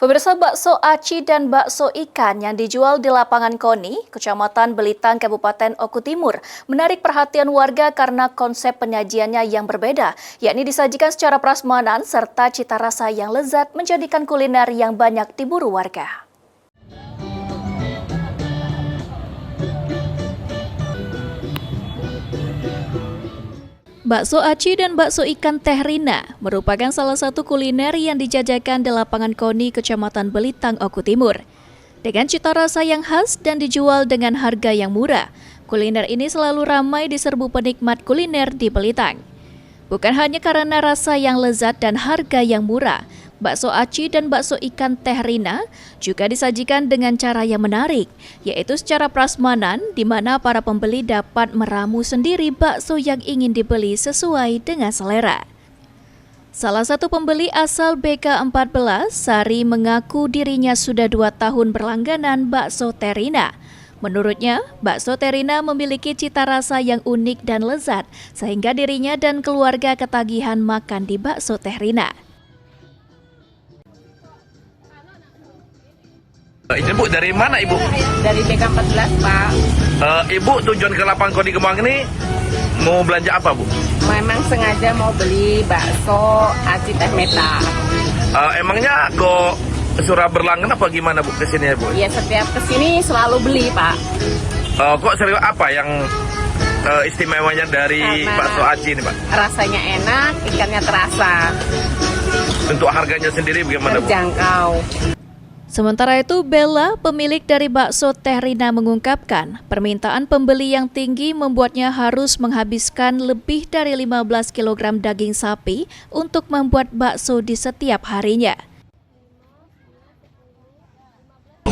Pemirsa, bakso aci dan bakso ikan yang dijual di lapangan Koni, Kecamatan Belitang, Kabupaten Oku Timur, menarik perhatian warga karena konsep penyajiannya yang berbeda, yakni disajikan secara prasmanan serta cita rasa yang lezat menjadikan kuliner yang banyak diburu warga. Bakso aci dan bakso ikan Teh Rina merupakan salah satu kuliner yang dijajakan di lapangan Koni, Kecamatan Belitang, Oku Timur. Dengan cita rasa yang khas dan dijual dengan harga yang murah, kuliner ini selalu ramai diserbu penikmat kuliner di Belitang. Bukan hanya karena rasa yang lezat dan harga yang murah, bakso aci dan bakso ikan Teh Rina juga disajikan dengan cara yang menarik, yaitu secara prasmanan di mana para pembeli dapat meramu sendiri bakso yang ingin dibeli sesuai dengan selera. Salah satu pembeli asal BK14, Sari, mengaku dirinya sudah 2 tahun berlangganan bakso Teh Rina. Menurutnya, bakso Teh Rina memiliki cita rasa yang unik dan lezat, sehingga dirinya dan keluarga ketagihan makan di bakso Teh Rina. Ibu dari mana, Ibu? Dari BK14, Pak. Ibu tujuan ke lapangan Koni Kemang ini mau belanja apa, Bu? Memang sengaja mau beli bakso aci Teh Meta. Emangnya kok surah berlangganan apa gimana, Bu, kesini ya, Bu? Ya, setiap kesini selalu beli, Pak. Kok serius apa yang istimewanya dari Karena bakso aci ini, Pak? rasanya enak, ikannya terasa, Untuk harganya sendiri bagaimana, Bu? terjangkau. Sementara itu, Bella, pemilik dari bakso Teh Rina, mengungkapkan permintaan pembeli yang tinggi membuatnya harus menghabiskan lebih dari 15 kg daging sapi untuk membuat bakso di setiap harinya.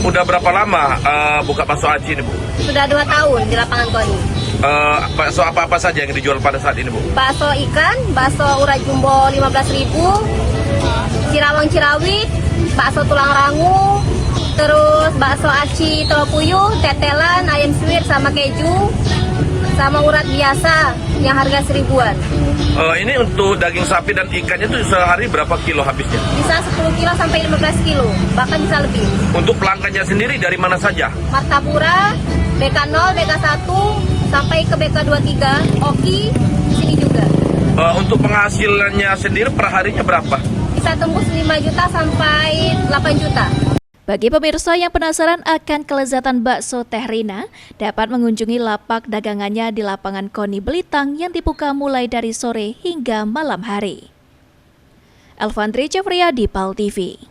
Udah berapa lama buka bakso aci ini, Bu? Sudah 2 tahun di lapangan Koni. Bakso apa-apa saja yang dijual pada saat ini, Bu? Bakso ikan, bakso urat jumbo 15.000, cirawang cirawit, bakso tulang rangu, terus bakso aci telur puyuh, tetelan, ayam suwir sama keju, sama urat biasa yang harga 1.000-an. Ini untuk daging sapi dan ikannya itu sehari berapa kilo habisnya? Bisa 10 kilo sampai 15 kilo, bahkan bisa lebih. Untuk pelanggannya sendiri dari mana saja? Martapura, BK0, BK1, sampai ke BK23, Oki, sini juga. Untuk penghasilannya sendiri per harinya berapa? Bisa tembus 5 juta sampai 8 juta. Bagi pemirsa yang penasaran akan kelezatan bakso Teh Rina, dapat mengunjungi lapak dagangannya di lapangan Koni Belitang yang dibuka mulai dari sore hingga malam hari. Elvandri Jafriyadi, PAL TV.